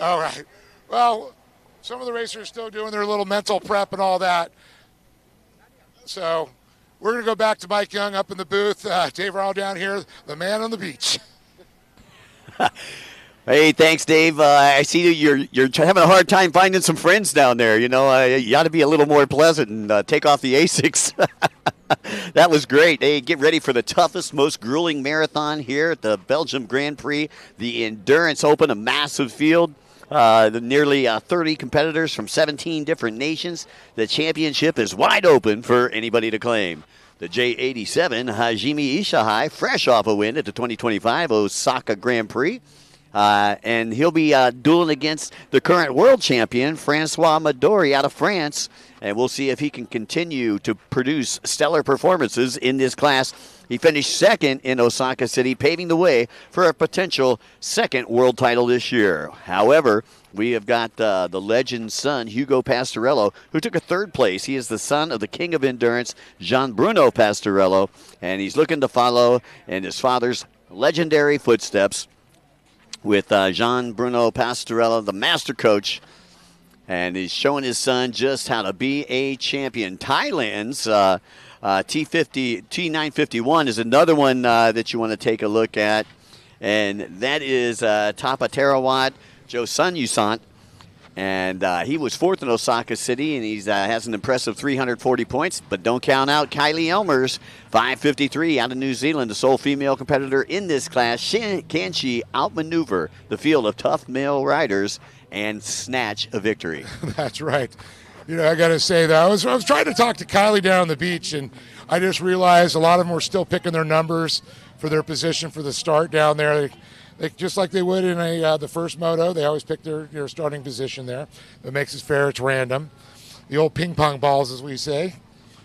All right. Well, some of the racers are still doing their little mental prep and all that. So we're going to go back to Mike Young up in the booth. Dave Rowell down here, the man on the beach. Hey, thanks, Dave. I see you're having a hard time finding some friends down there. You got to be a little more pleasant and take off the ASICs. That was great. Hey, get ready for the toughest, most grueling marathon here at the Belgium Grand Prix, the Endurance Open, a massive field. Nearly 30 competitors from 17 different nations. The championship is wide open for anybody to claim. The J87, Hajime Ishihai, fresh off a win at the 2025 Osaka Grand Prix. And he'll be dueling against the current world champion, Francois Midori, out of France. And we'll see if he can continue to produce stellar performances in this class. He finished second in Osaka City, paving the way for a potential second world title this year. However, we have got the legend's son, Hugo Pastorello, who took a third place. He is the son of the king of endurance, Jean-Bruno Pastorello, and he's looking to follow in his father's legendary footsteps with Jean-Bruno Pastorello, the master coach. And he's showing his son just how to be a champion. Thailand's T951 is another one that you want to take a look at. And that is Tapa Tarawat Josun Usant. And he was fourth in Osaka City, and he has an impressive 340 points. But don't count out Kylie Elmers, 553 out of New Zealand, the sole female competitor in this class. Can she outmaneuver the field of tough male riders and snatch a victory? That's right. I got to say that I was trying to talk to Kylie down on the beach, and I just realized a lot of them were still picking their numbers for their position for the start down there. They just like they would in the first moto, they always pick their starting position there. It makes it fair. It's random. The old ping pong balls, as we say.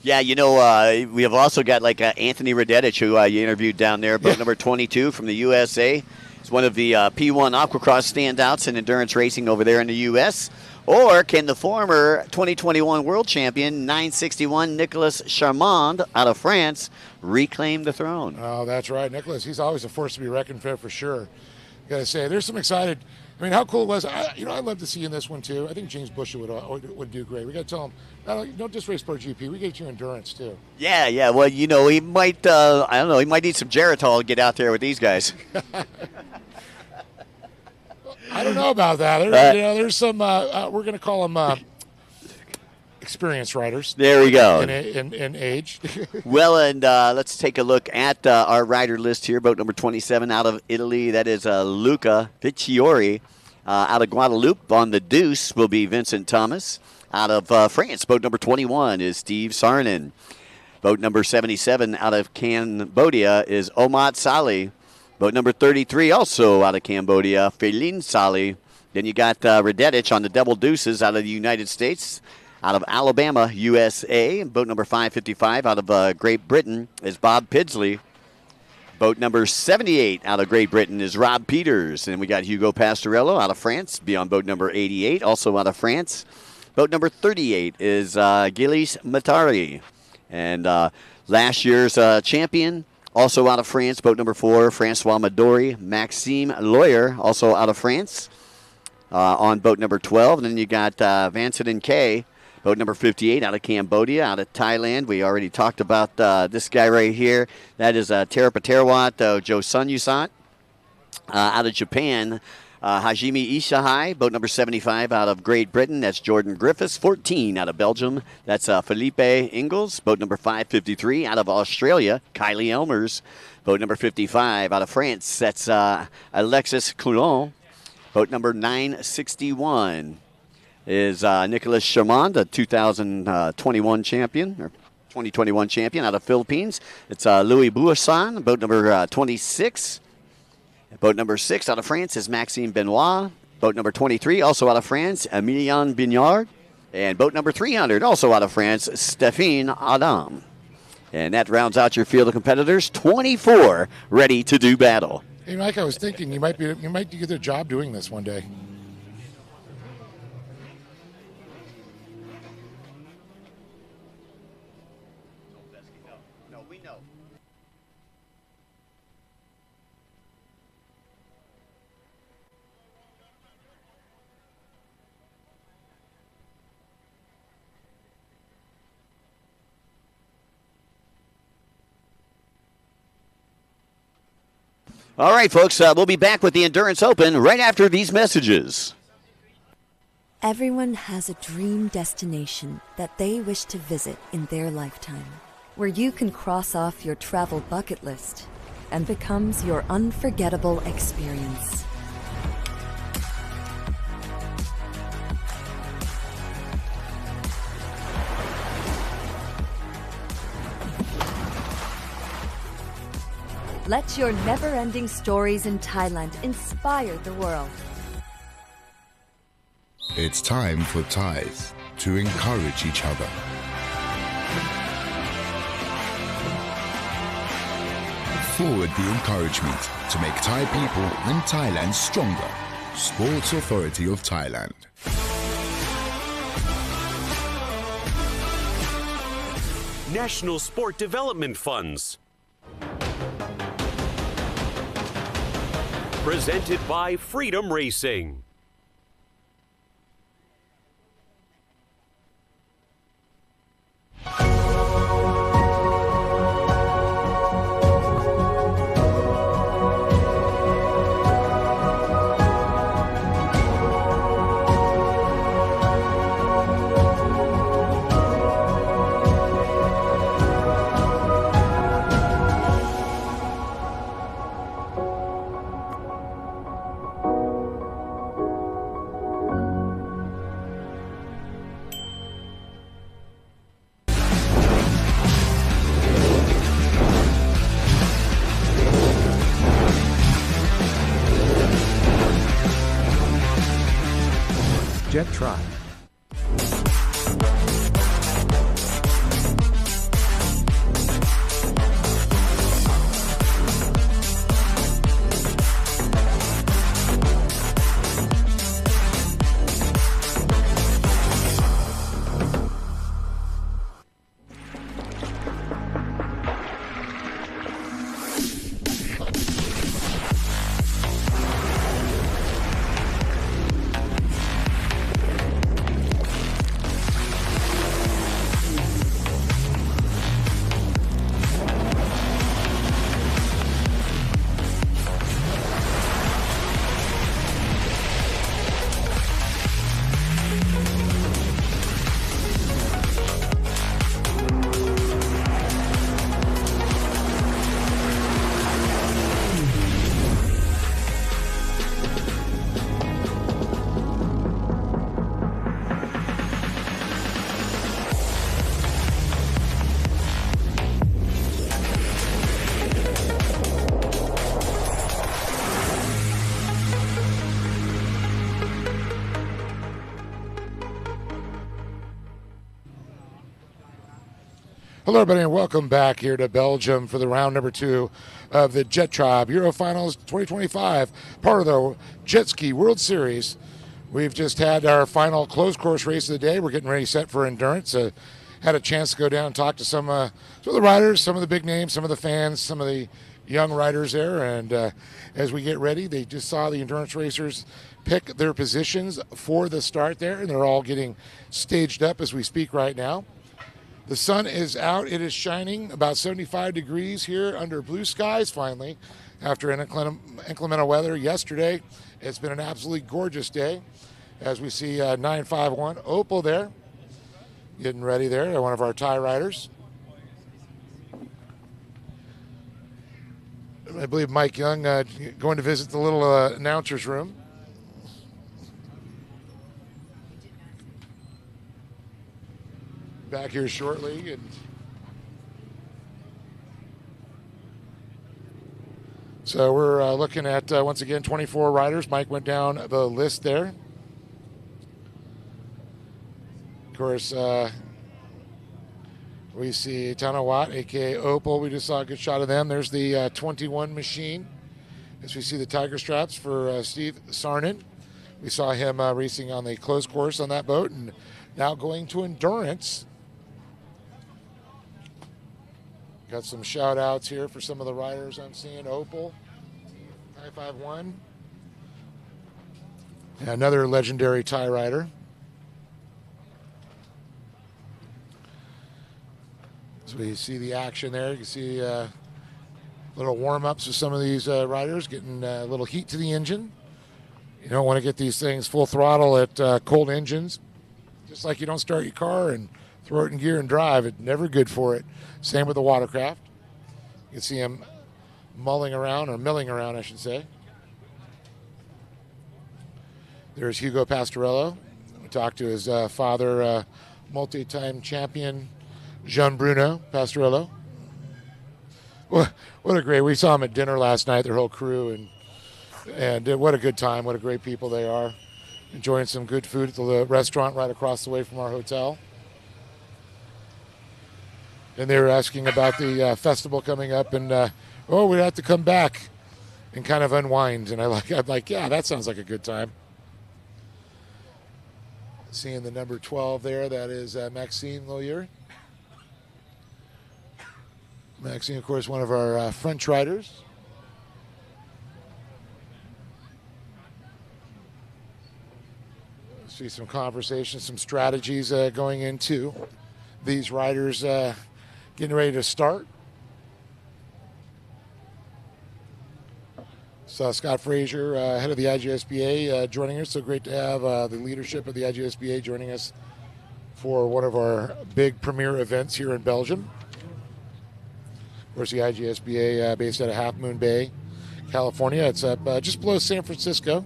Yeah, we have also got Anthony Radetich, who you interviewed down there, boat number 22 from the USA. He's one of the P1 Aquacross standouts in endurance racing over there in the U.S. Or can the former 2021 world champion, 961 Nicolas Charmand out of France, reclaim the throne? Oh, that's right. Nicholas, he's always a force to be reckoned with for sure. Got to say, there's some excited. I mean, how cool it was. I'd love to see in this one, too. I think James Bush would do great. We got to tell him, don't just race per GP. We get you endurance, too. Yeah. Well, he might, I don't know, he might need some Geritol to get out there with these guys. I don't know about that. There's some, we're going to call them experienced riders. There we go. In age. Well, and let's take a look at our rider list here. Boat number 27 out of Italy. That is Luca Picciori. Out of Guadeloupe on the Deuce will be Vincent Thomas. Out of France, boat number 21 is Steve Sarnen. Boat number 77 out of Cambodia is Omat Saleh. Boat number 33 also out of Cambodia, Feline Saleh. Then you got Radetich on the Double Deuces out of the United States. Out of Alabama, USA. Boat number 555 out of Great Britain is Bob Pidsley. Boat number 78 out of Great Britain is Rob Peters. And we got Hugo Pastorello out of France, be on boat number 88, also out of France. Boat number 38 is Gilles Matari. And last year's champion, also out of France, boat number 4, Francois Midori. Maxime Lawyer, also out of France, on boat number 12. And then you got Vincent K, boat number 58 out of Cambodia, out of Thailand. We already talked about this guy right here. That is Terapaterawat Josun Usant. Out of Japan, Hajime Ishihai, boat number 75 out of Great Britain. That's Jordan Griffiths. 14 out of Belgium. That's Felipe Ingles, boat number 553 out of Australia. Kylie Elmers, boat number 55 out of France. That's Alexis Coulon, boat number 961. Is Nicolas Charmand, the 2021 champion, or 2021 champion out of Philippines. It's Louis Buisson, boat number 26. Boat number 6 out of France is Maxime Benoit. Boat number 23, also out of France, Emilien Bignard. And boat number 300, also out of France, Stéphane Adam. And that rounds out your field of competitors, 24 ready to do battle. Hey, Mike, I was thinking you might get a job doing this one day. All right, folks, we'll be back with the Endurance Open right after these messages. Everyone has a dream destination that they wish to visit in their lifetime, where you can cross off your travel bucket list and becomes your unforgettable experience. Let your never-ending stories in Thailand inspire the world. It's time for Thais to encourage each other. Forward the encouragement to make Thai people and Thailand stronger. Sports Authority of Thailand. National Sport Development Funds. Presented by Freedom Racing. Jet Tribe. Hello, everybody, and welcome back here to Belgium for the round number 2 of the Jet Tribe Euro Finals 2025, part of the Jet Ski World Series. We've just had our final closed course race of the day. We're getting ready set for endurance. Had a chance to go down and talk to some of the riders, some of the big names, some of the fans, some of the young riders there. And as we get ready, they just saw the endurance racers pick their positions for the start there, and they're all getting staged up as we speak right now. The sun is out. It is shining about 75 degrees here under blue skies finally after inclement weather yesterday. It's been an absolutely gorgeous day as we see 951 Opal there getting ready there, one of our Thai riders. I believe Mike Young going to visit the little announcer's room. Back here shortly. And so we're looking at, once again, 24 riders. Mike went down the list there. Of course, we see Tanawat, a.k.a. Opal. We just saw a good shot of them. There's the 21 machine. As we see the Tiger Straps for Steve Sarnin. We saw him racing on the closed course on that boat and now going to endurance. Got some shout outs here for some of the riders I'm seeing. Opal, 951. Yeah, another legendary Thai rider. So we see the action there. You can see a Little warm-ups with some of these riders, getting a little heat to the engine. You don't want to get these things full throttle at cold engines. Just like you don't start your car and throw it in gear and drive. It's never good for it. Same with the watercraft. You can see him milling around, I should say. There's Hugo Pastorello. We talked to his father, multi-time champion, Jean Bruno Pastorello. What a great, we saw him at dinner last night, their whole crew, and what a good time, what a great people they are. Enjoying some good food at the restaurant right across the way from our hotel. And they were asking about the festival coming up, and we'd have to come back and kind of unwind. And I'm like, yeah, that sounds like a good time. Seeing the number 12 there, that is Maxime Loyer. Maxime, of course, one of our French riders. See some conversations, some strategies going into these riders getting ready to start. So Scott Frazier, head of the IGSBA, joining us. So great to have the leadership of the IGSBA joining us for one of our big premier events here in Belgium. Of course, the IGSBA based out of Half Moon Bay, California. It's up just below San Francisco.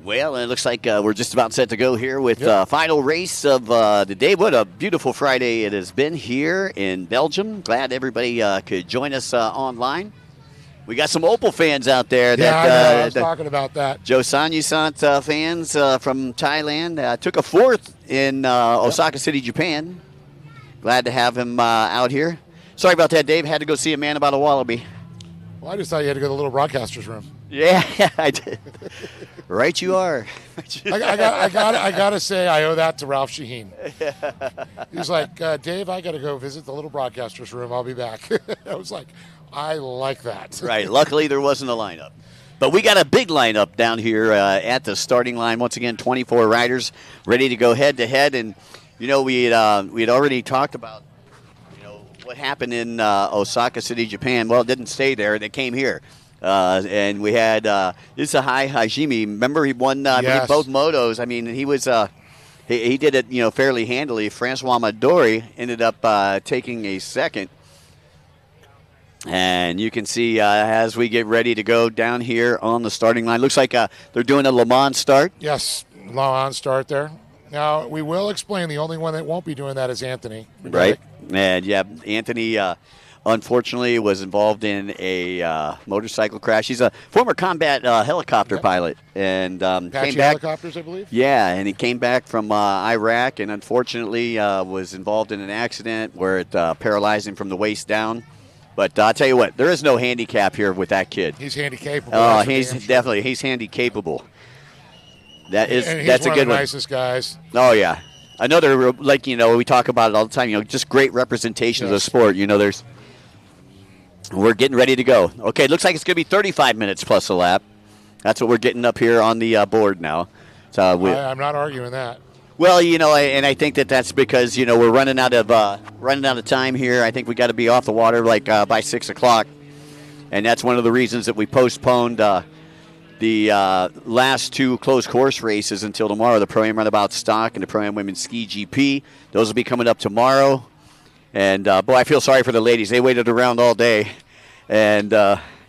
Well, it looks like we're just about set to go here with final race of the day. What a beautiful Friday it has been here in Belgium. Glad everybody could join us online. We got some Opel fans out there. I was talking about that. Joe Sanyusant fans from Thailand. Took a fourth in Osaka City, Japan. Glad to have him out here. Sorry about that, Dave. Had to go see a man about a wallaby. Well, I just thought you had to go to the little broadcaster's room. Yeah, I did. Right you are. I gotta say I owe that to Ralph Shaheen. He's like, Dave, I gotta go visit the little broadcaster's room. I'll be back. I was like, I like that. Right. Luckily, there wasn't a lineup. But we got a big lineup down here at the starting line. Once again, 24 riders ready to go head-to-head. And, we had already talked about, what happened in Osaka City, Japan. Well, it didn't stay there. They came here. And we had Isahai Hajime. Remember, he won Yes. both motos. I mean, he was he did it, fairly handily. Francois Madori ended up taking a second. And you can see as we get ready to go down here on the starting line. Looks like they're doing a Le Mans start. Yes, Le Mans start there. Now, we will explain the only one that won't be doing that is Anthony. Right. And, Anthony, unfortunately, was involved in a motorcycle crash. He's a former combat helicopter pilot. And Apache came back. helicopters, I believe? Yeah, and he came back from Iraq and unfortunately was involved in an accident where it paralyzed him from the waist down. But I'll tell you what, there is no handicap here with that kid. He's handy capable. Oh, he's handy capable. That's he's a one good of the one. nicest guys. Oh yeah, another we talk about it all the time. Just great representation of the sport. We're getting ready to go. Okay, it looks like it's going to be 35 minutes plus a lap. That's what we're getting up here on the board now. So I'm not arguing that. Well, and I think that's because we're running out of time here. I think we got to be off the water by 6 o'clock, and that's one of the reasons that we postponed the last two closed course races until tomorrow. The Pro-Am Runabout Stock and the Pro-Am Women's Ski GP. Those will be coming up tomorrow. And boy, I feel sorry for the ladies. They waited around all day, and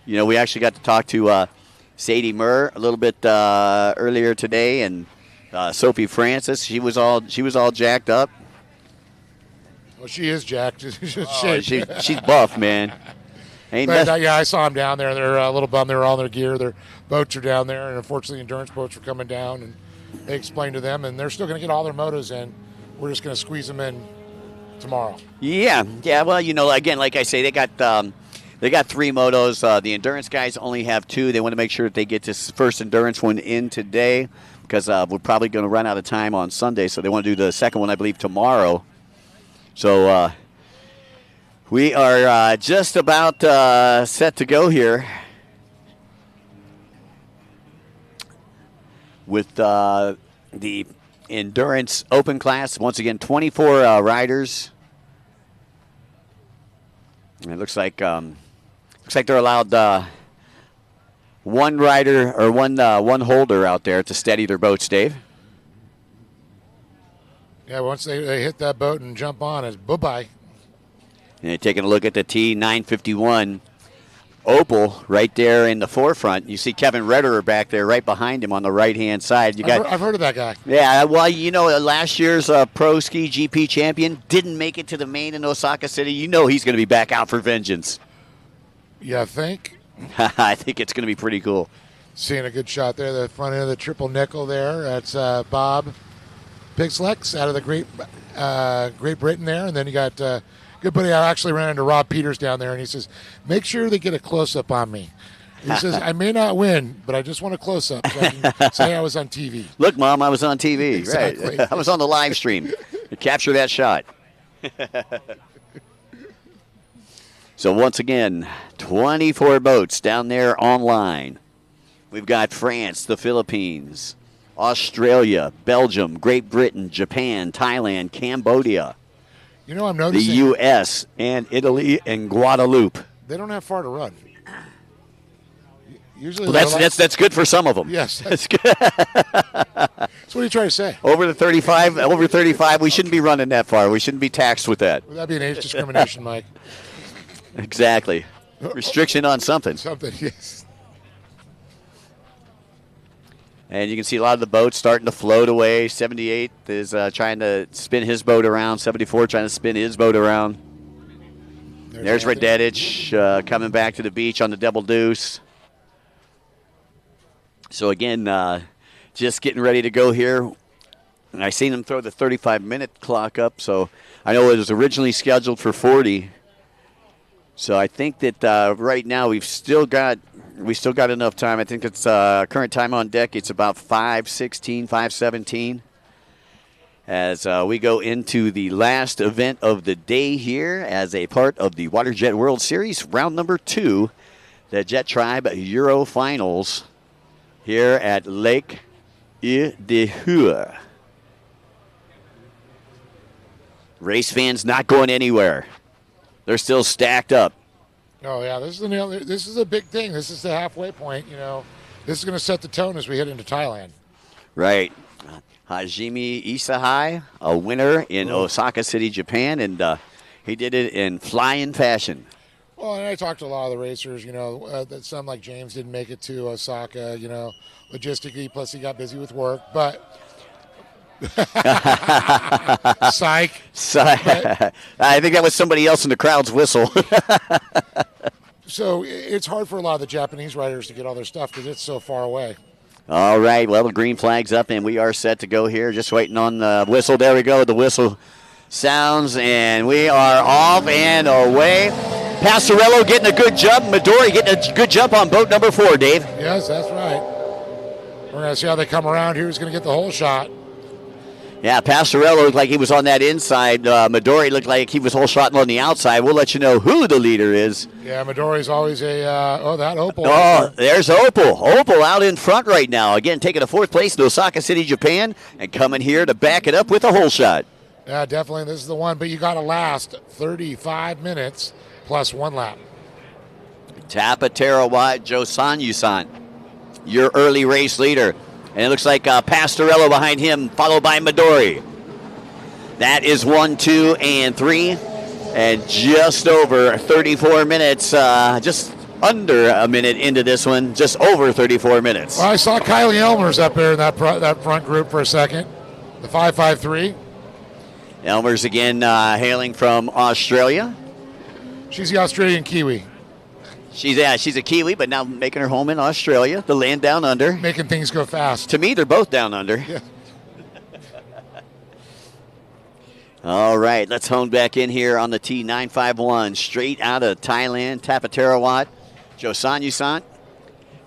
we actually got to talk to Sadie Murr a little bit earlier today, and Sophie Francis. She was all jacked up. Well, she is jacked. She's buff, man. I saw them down there. They're a little bummed. They're all in their gear. Their boats are down there, and unfortunately, endurance boats were coming down. And they explained to them, and they're still going to get all their motos in. We're just going to squeeze them in tomorrow. Yeah. Well, again, like I say, they got 3 motos. The endurance guys only have 2. They want to make sure that they get this first endurance one in today because we're probably going to run out of time on Sunday. So they want to do the second one, I believe, tomorrow. So we are just about set to go here with the Endurance Open class. Once again, 24 riders. It looks like they're allowed one rider or one holder out there to steady their boats, Dave. Yeah, once they hit that boat and jump on, it's bye-bye. And taking a look at the T951 Opal right there in the forefront. You see Kevin Redderer back there right behind him on the right-hand side. I've heard of that guy. Yeah, well, last year's Pro Ski GP champion didn't make it to the main in Osaka City. You know he's going to be back out for vengeance. Yeah, I think. I think it's going to be pretty cool. Seeing a good shot there, the front end of the triple nickel there. That's Bob Pixlex out of the Great Britain there. And then you got good buddy. I actually ran into Rob Peters down there, and he says, make sure they get a close-up on me. He says, I may not win, but I just want a close-up so I can say I was on TV. Look, Mom, I was on TV. Exactly. Right. I was on the live stream to capture that shot. So once again, 24 boats down there online. We've got France, the Philippines, Australia, Belgium, Great Britain, Japan, Thailand, Cambodia. You know, I'm The noticing U.S. and Italy and Guadeloupe. they don't have far to run. Usually, Well, that's good for some of them. Yes. That's good. So what are you trying to say? Over 35, we shouldn't be running that far. We shouldn't be taxed with that. Would that be an age discrimination, Mike? Exactly. Restriction on something. Something, yes. And you can see a lot of the boats starting to float away. 78 is trying to spin his boat around. 74 trying to spin his boat around. There's Radetich coming back to the beach on the double deuce. So again, just getting ready to go here. And I seen him throw the 35-minute clock up. So I know it was originally scheduled for 40. So I think that right now we still got enough time. I think it's current time on deck. It's about 5:16, 5:17. As we go into the last event of the day here as a part of the WaterJet World Series, round number 2, the Jet Tribe Euro Finals here at Lake Ile-de-Heur. Race fans not going anywhere. They're still stacked up. Oh, yeah, this is a big thing. This is the halfway point, you know. This is going to set the tone as we head into Thailand. Right. Hajime Isahai, a winner in Osaka City, Japan, and he did it in flying fashion. Well, and I talked to a lot of the racers, you know, that some like James didn't make it to Osaka, you know, logistically, plus he got busy with work, but... Psych. I think that was somebody else in the crowd's whistle. So it's hard for a lot of the Japanese riders to get all their stuff because it's so far away. All right, well, the green flag's up, and we are set to go here. Just waiting on the whistle. There we go. The whistle sounds, and we are off and away. Pastorello getting a good jump. Midori getting a good jump on boat number 4, Dave. Yes, that's right. We're going to see how they come around here. Who's going to get the whole shot? Yeah, Pastorello looked like he was on that inside. Midori looked like he was whole shot on the outside. We'll let you know who the leader is. Yeah, Midori's always that Opal. Oh, there's Opal. Opal out in front right now. Again, taking a 4th place in Osaka City, Japan, and coming here to back it up with a whole shot. Yeah, definitely. This is the one, but you got to last 35 minutes plus 1 lap. Tapaterawa Josan, your early race leader. And it looks like Pastorello behind him, followed by Midori. That is 1, 2, and 3. And just over 34 minutes, just under a minute into this one, just over 34 minutes. Well, I saw Kylie Elmers up there in that front group for a second, the 553. Elmers again hailing from Australia. She's the Australian Kiwi. She's a Kiwi, but now making her home in Australia, the land down under. Making things go fast. To me, they're both down under. Yeah. All right, let's hone back in here on the T951, straight out of Thailand, Tapaterawa Josan,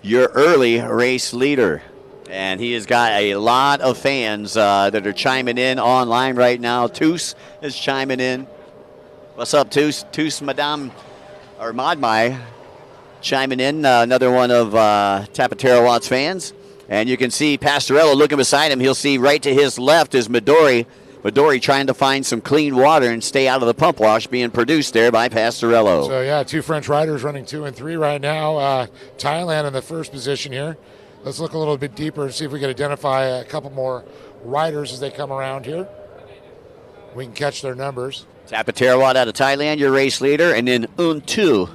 your early race leader. And he has got a lot of fans that are chiming in online right now. Toos is chiming in. What's up, Toos? Toos Madame, or Madmai, chiming in, another one of Tapaterawa's fans. And you can see Pastorello looking beside him. He'll see right to his left is Midori Midori trying to find some clean water and stay out of the pump wash being produced there by Pastorello. So, yeah, 2 French riders running 2 and 3 right now. Thailand in the first position here. Let's look a little bit deeper and see if we can identify a couple more riders as they come around here. We can catch their numbers. Tapatarawat out of Thailand, your race leader, and then Un2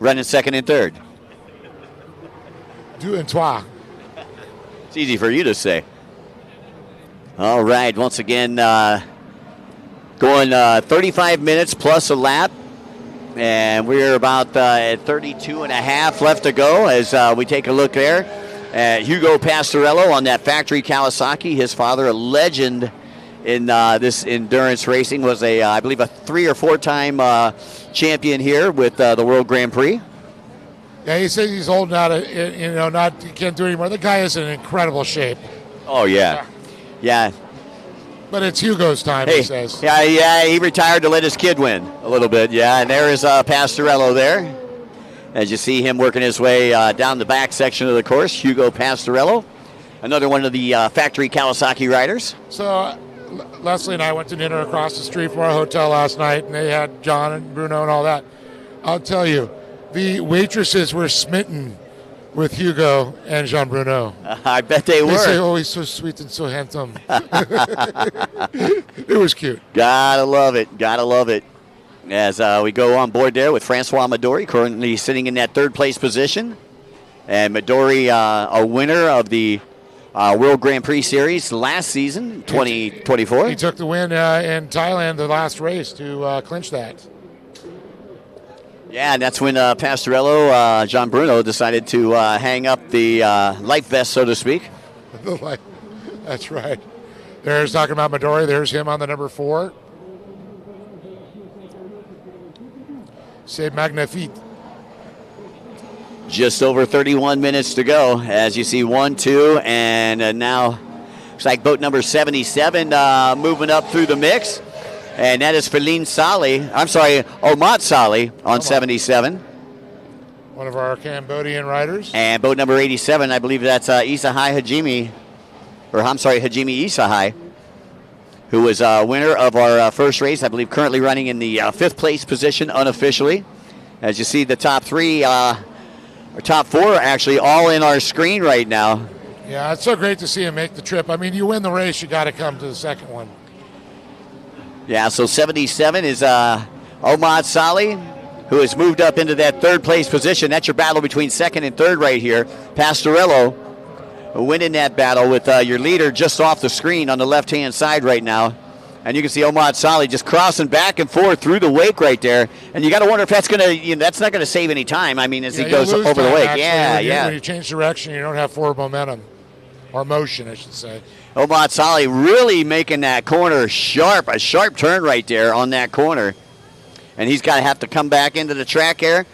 running second and third. Deux and trois. It's easy for you to say. All right, once again, going 35 minutes plus a lap. And we're about at 32 and a half left to go as we take a look there at Hugo Pastorello on that factory Kawasaki. His father, a legend in this endurance racing, was I believe a 3 or 4 time champion here with the World Grand Prix. Yeah, he says he's old now to, he can't do it anymore. The guy is in incredible shape. Oh, yeah. Yeah. But it's Hugo's time, Hey, he says. yeah, he retired to let his kid win a little bit, yeah. And there is Pastorello there. As you see him working his way down the back section of the course, Hugo Pastorello, another one of the factory Kawasaki riders. So Leslie and I went to dinner across the street from our hotel last night, and they had John and Bruno and all that. I'll tell you, the waitresses were smitten with Hugo and Jean Bruno. I bet they were. They say, oh, he's so sweet and so handsome. It was cute. Gotta love it. Gotta love it. As we go on board there with Francois Midori, currently sitting in that third place position. And Midori, a winner of the World Grand Prix Series last season, 2024. He took the win in Thailand, the last race, to clinch that. Yeah, and that's when Pastorello, Jean Bruno, decided to hang up the life vest, so to speak. That's right. There's talking about Midori. There's him on the number 4. C'est magnifique. Just over 31 minutes to go as you see 1, 2, and now looks like boat number 77 moving up through the mix. And that is Feline Sali. I'm sorry, Omat Sali on 77. One of our Cambodian riders. And boat number 87, I believe that's Isahai Hajime, or I'm sorry, Hajime Isahai, who was a winner of our first race, I believe currently running in the 5th place position unofficially. As you see, the top 3, or top 4 actually, all in our screen right now. Yeah, it's so great to see him make the trip. I mean, you win the race, you got to come to the second one. Yeah, so 77 is Omad Sali, who has moved up into that 3rd place position. That's your battle between 2nd and 3rd right here. Pastorello winning that battle with your leader just off the screen on the left-hand side right now. And you can see Omad Sali just crossing back and forth through the wake right there. And you got to wonder if that's going to, that's not going to save any time. I mean, as he goes over the wake. Actually, when you change direction, you don't have forward momentum. Or motion, I should say. Omad Sali really making that corner sharp, a sharp turn right there on that corner. And he's got to have to come back into the track here.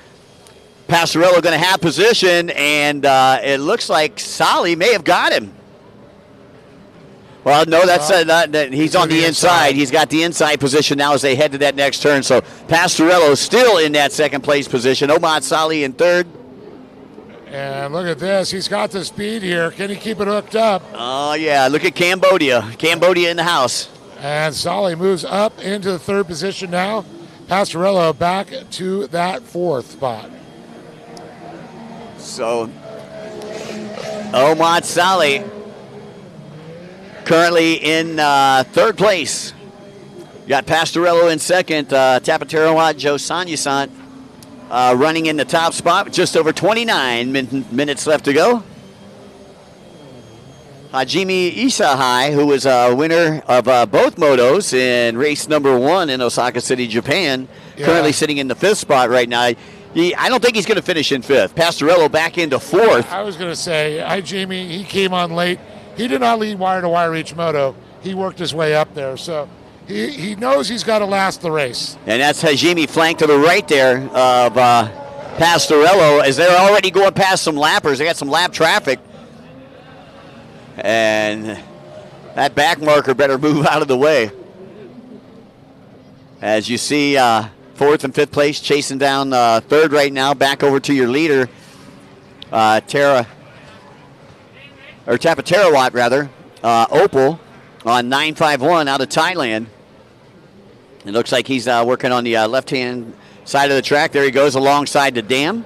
Pastorello going to have position, and it looks like Sali may have got him. Well, no, that's he's on the inside. He's got the inside position now as they head to that next turn. So Pastorello still in that 2nd place position. Omad Sali in 3rd. And look at this. He's got the speed here. Can he keep it hooked up? Oh, yeah. Look at Cambodia. Cambodia in the house. And Sali moves up into the 3rd position now. Pastorello back to that 4th spot. So, Omad Sali currently in 3rd place. You got Pastorello in 2nd. Tapatarawat Joe Sanyasant running in the top spot with just over 29 minutes left to go. Hajime Isahai, who was a winner of both motos in race number 1 in Osaka City, Japan, currently sitting in the 5th spot right now. I don't think he's going to finish in 5th. Pastorello back into 4th. I was going to say, Hajime, he came on late. He did not lead wire-to-wire each moto. He worked his way up there, so he knows he's got to last the race. And that's Hajime flanked to the right there of Pastorello as they're already going past some lappers. They got some lap traffic. And that back marker better move out of the way. As you see, 4th and 5th place chasing down 3rd right now. Back over to your leader, Tapatarawat rather. Opal on 951 out of Thailand. It looks like he's working on the left-hand side of the track. There he goes alongside the dam.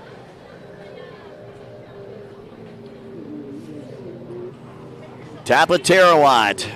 Tapatarawat